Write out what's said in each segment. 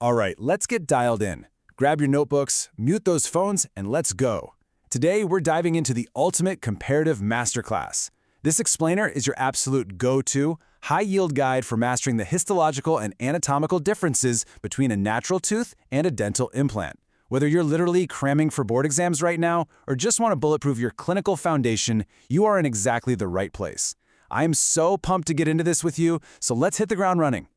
All right, let's get dialed in. Grab your notebooks, mute those phones, and let's go. Today, we're diving into the ultimate comparative masterclass. This explainer is your absolute go-to, high-yield guide for mastering the histological and anatomical differences between a natural tooth and a dental implant. Whether you're literally cramming for board exams right now or just want to bulletproof your clinical foundation, you are in exactly the right place. I am so pumped to get into this with you, so let's hit the ground running.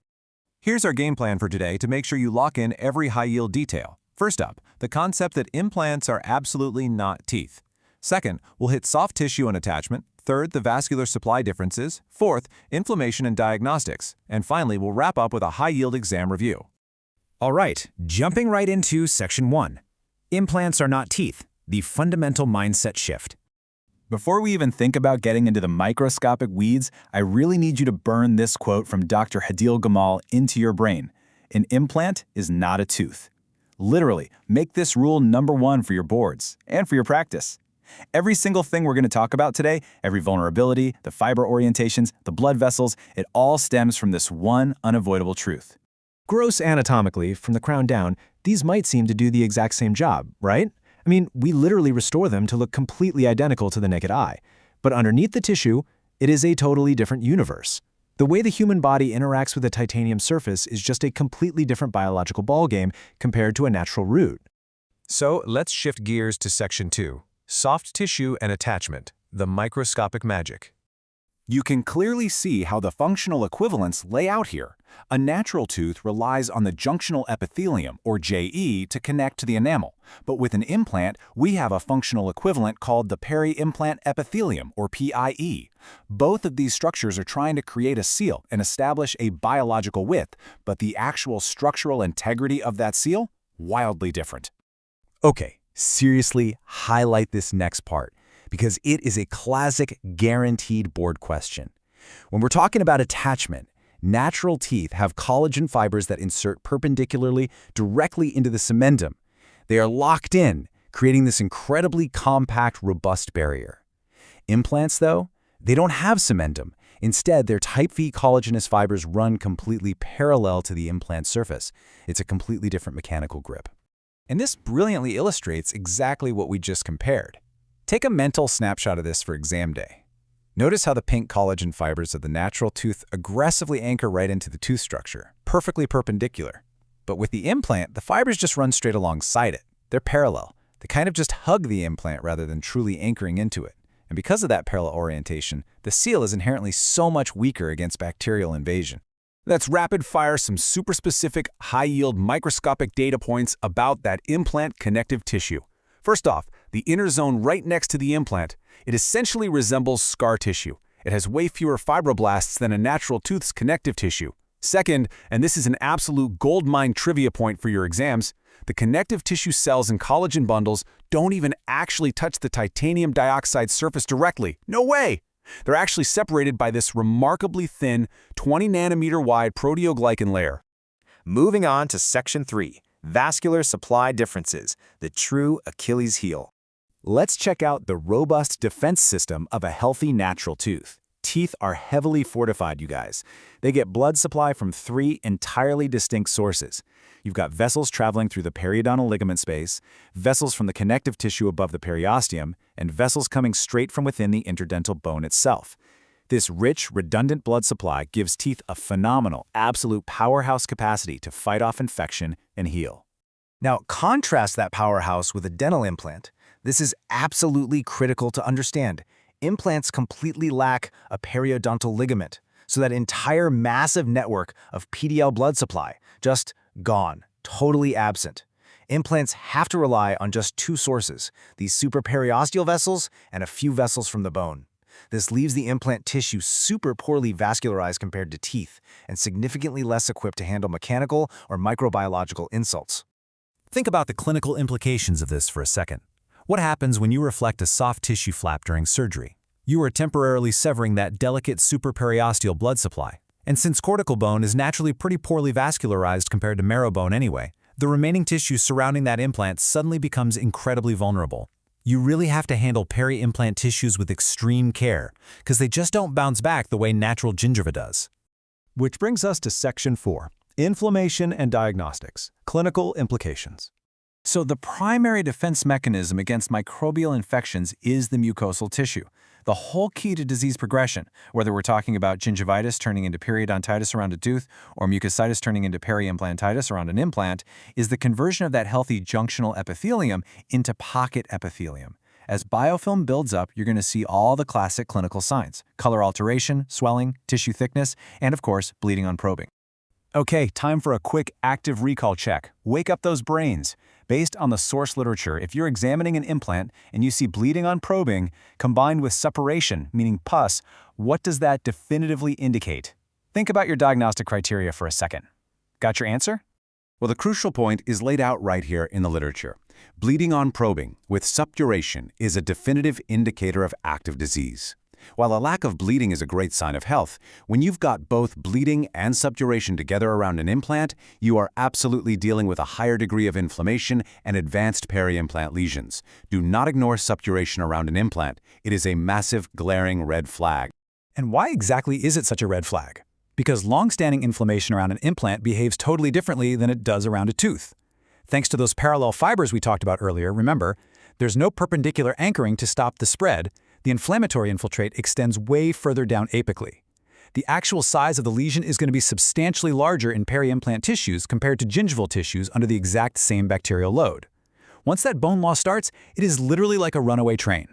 Here's our game plan for today to make sure you lock in every high-yield detail. First up, the concept that implants are absolutely not teeth. Second, we'll hit soft tissue and attachment. Third, the vascular supply differences. Fourth, inflammation and diagnostics. And finally, we'll wrap up with a high-yield exam review. All right, jumping right into Section 1. Implants are not teeth, the fundamental mindset shift. Before we even think about getting into the microscopic weeds, I really need you to burn this quote from Dr. Hadeel into your brain. An implant is not a tooth. Literally, make this rule number one for your boards and for your practice. Every single thing we're going to talk about today, every vulnerability, the fiber orientations, the blood vessels, it all stems from this one unavoidable truth. Gross anatomically, from the crown down, these might seem to do the exact same job, right? I mean, we literally restore them to look completely identical to the naked eye. But underneath the tissue, it is a totally different universe. The way the human body interacts with a titanium surface is just a completely different biological ballgame compared to a natural root. So let's shift gears to Section 2, soft tissue and attachment, the microscopic magic. You can clearly see how the functional equivalents lay out here. A natural tooth relies on the junctional epithelium, or JE, to connect to the enamel. But with an implant, we have a functional equivalent called the peri-implant epithelium, or PIE. Both of these structures are trying to create a seal and establish a biological width, but the actual structural integrity of that seal? Wildly different. Okay, seriously, highlight this next part, because it is a classic guaranteed board question. When we're talking about attachment, natural teeth have collagen fibers that insert perpendicularly directly into the cementum. They are locked in, creating this incredibly compact, robust barrier. Implants, though, they don't have cementum. Instead, their type V collagenous fibers run completely parallel to the implant surface. It's a completely different mechanical grip. And this brilliantly illustrates exactly what we just compared. Take a mental snapshot of this for exam day. Notice how the pink collagen fibers of the natural tooth aggressively anchor right into the tooth structure, perfectly perpendicular. But with the implant, the fibers just run straight alongside it. They're parallel. They kind of just hug the implant rather than truly anchoring into it. And because of that parallel orientation, the seal is inherently so much weaker against bacterial invasion. Let's rapid fire some super specific, high-yield microscopic data points about that implant connective tissue. First off, the inner zone right next to the implant, it essentially resembles scar tissue. It has way fewer fibroblasts than a natural tooth's connective tissue. Second, and this is an absolute goldmine trivia point for your exams, the connective tissue cells and collagen bundles don't even actually touch the titanium dioxide surface directly. No way! They're actually separated by this remarkably thin, 20 nanometer wide proteoglycan layer. Moving on to Section 3. Vascular supply differences, the true Achilles heel. Let's check out the robust defense system of a healthy natural tooth. Teeth are heavily fortified, you guys. They get blood supply from 3 entirely distinct sources. You've got vessels traveling through the periodontal ligament space, vessels from the connective tissue above the periosteum, and vessels coming straight from within the interdental bone itself. This rich, redundant blood supply gives teeth a phenomenal, absolute powerhouse capacity to fight off infection and heal. Now, contrast that powerhouse with a dental implant. This is absolutely critical to understand. Implants completely lack a periodontal ligament, so that entire massive network of PDL blood supply, just gone, totally absent. Implants have to rely on just 2 sources, these supraperiosteal vessels and a few vessels from the bone. This leaves the implant tissue super poorly vascularized compared to teeth and significantly less equipped to handle mechanical or microbiological insults. Think about the clinical implications of this for a second. What happens when you reflect a soft tissue flap during surgery? You are temporarily severing that delicate supraperiosteal blood supply. And since cortical bone is naturally pretty poorly vascularized compared to marrow bone anyway, the remaining tissue surrounding that implant suddenly becomes incredibly vulnerable. You really have to handle peri-implant tissues with extreme care, because they just don't bounce back the way natural gingiva does. Which brings us to Section 4, Inflammation and diagnostics. Clinical implications. So the primary defense mechanism against microbial infections is the mucosal tissue. The whole key to disease progression, whether we're talking about gingivitis turning into periodontitis around a tooth or mucositis turning into periimplantitis around an implant, is the conversion of that healthy junctional epithelium into pocket epithelium. As biofilm builds up, you're going to see all the classic clinical signs: color alteration, swelling, tissue thickness, and of course, bleeding on probing. Okay, time for a quick active recall check. Wake up those brains. Based on the source literature, if you're examining an implant and you see bleeding on probing combined with suppuration, meaning pus, what does that definitively indicate? Think about your diagnostic criteria for a second. Got your answer? Well, the crucial point is laid out right here in the literature. Bleeding on probing with suppuration is a definitive indicator of active disease. While a lack of bleeding is a great sign of health, when you've got both bleeding and suppuration together around an implant, you are absolutely dealing with a higher degree of inflammation and advanced peri-implant lesions. Do not ignore suppuration around an implant. It is a massive, glaring red flag. And why exactly is it such a red flag? Because long-standing inflammation around an implant behaves totally differently than it does around a tooth. Thanks to those parallel fibers we talked about earlier, remember, there's no perpendicular anchoring to stop the spread. The inflammatory infiltrate extends way further down apically. The actual size of the lesion is going to be substantially larger in peri-implant tissues compared to gingival tissues under the exact same bacterial load. Once that bone loss starts, it is literally like a runaway train.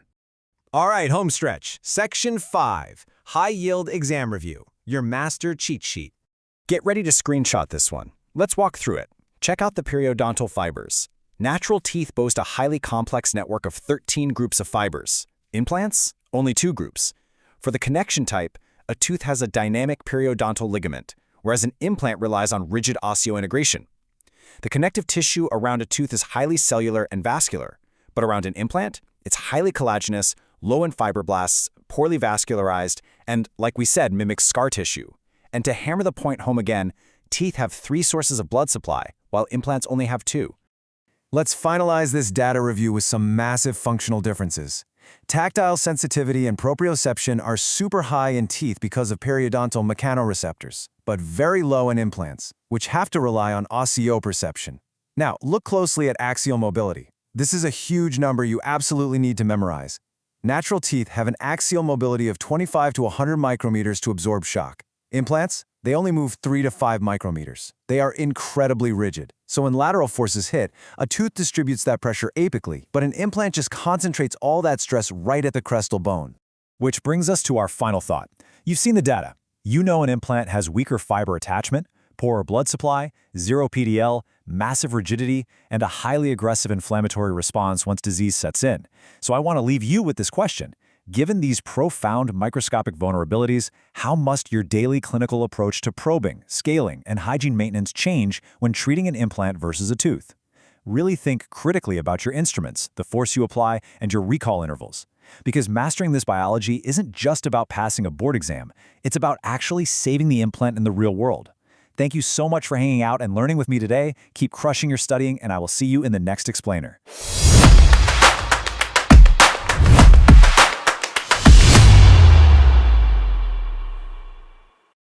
All right, home stretch. Section 5, High-Yield Exam Review, your master cheat sheet. Get ready to screenshot this one. Let's walk through it. Check out the periodontal fibers. Natural teeth boast a highly complex network of 13 groups of fibers. Implants? Only 2 groups. For the connection type, a tooth has a dynamic periodontal ligament, whereas an implant relies on rigid osseointegration. The connective tissue around a tooth is highly cellular and vascular, but around an implant, it's highly collagenous, low in fibroblasts, poorly vascularized, and, like we said, mimics scar tissue. And to hammer the point home again, teeth have 3 sources of blood supply, while implants only have 2. Let's finalize this data review with some massive functional differences. Tactile sensitivity and proprioception are super high in teeth because of periodontal mechanoreceptors, but very low in implants, which have to rely on osteoperception. Now, look closely at axial mobility. This is a huge number you absolutely need to memorize. Natural teeth have an axial mobility of 25 to 100 micrometers to absorb shock. Implants? They only move 3 to 5 micrometers. They are incredibly rigid. So when lateral forces hit, a tooth distributes that pressure apically, but an implant just concentrates all that stress right at the crestal bone. Which brings us to our final thought. You've seen the data. You know an implant has weaker fiber attachment, poorer blood supply, zero PDL, massive rigidity, and a highly aggressive inflammatory response once disease sets in. So I want to leave you with this question. Given these profound microscopic vulnerabilities, how must your daily clinical approach to probing, scaling, and hygiene maintenance change when treating an implant versus a tooth? Really think critically about your instruments, the force you apply, and your recall intervals. Because mastering this biology isn't just about passing a board exam, it's about actually saving the implant in the real world. Thank you so much for hanging out and learning with me today. Keep crushing your studying, and I will see you in the next explainer.